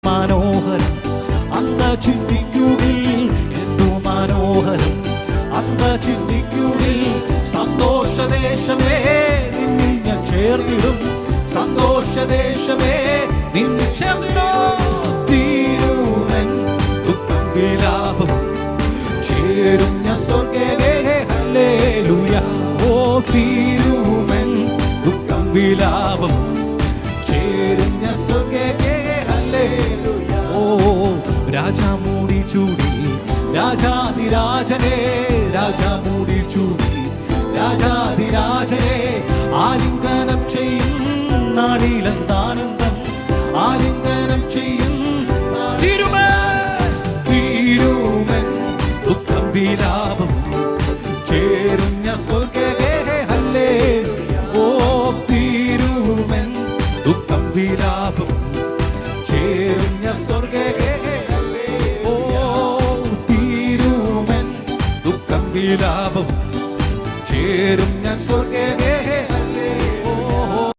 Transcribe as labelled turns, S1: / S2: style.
S1: മനോഹരം അന്ന് ചിന്തിക്കുകിൽ, എന്തു മനോഹരം അന്ന് ചിന്തിക്കുകിൽ. സന്തോഷദേശമേ നിന്നിൽ ഞാൻ ചേർന്നിടും, സന്തോഷദേശമേ നിന്നിൽ ചേർന്നിടും. തീരുവൻ ദുഃഖം വിലാപം ചേരും ഞാൻ സ്വർഗ്ഗേ, ഹല്ലേലൂയ. ഓ തീരുവൻ ദുഃഖം വിലാപം ചേരും ഞാൻ സ്വർഗ്ഗേ, ഹല്ലേലൂയ. ഓ രാജാ മൂടി ചൂടി രാജാതിരാജനെ, രാജാ മൂടി ചൂടി രാജാതിരാജനെ ആലിംഗനം ചെയ്യും നാടിലെന്താനന്ദം, ആലിംഗനം ചെയ്യും. തീരുമൻ ദുഃഖം വിലാപം ചേരും ഞാൻ സ്വർഗ്ഗേ, ഹല്ലേലൂയ. ഓ തീരുമൻ ദുഃഖം വിലാപം ചേരും ഞാൻ സ്വർഗ്ഗേ, ഓ തീരുമൻ ദുഃഖം വിലാപം ചേരും ഞാൻ സ്വർഗ്ഗേ.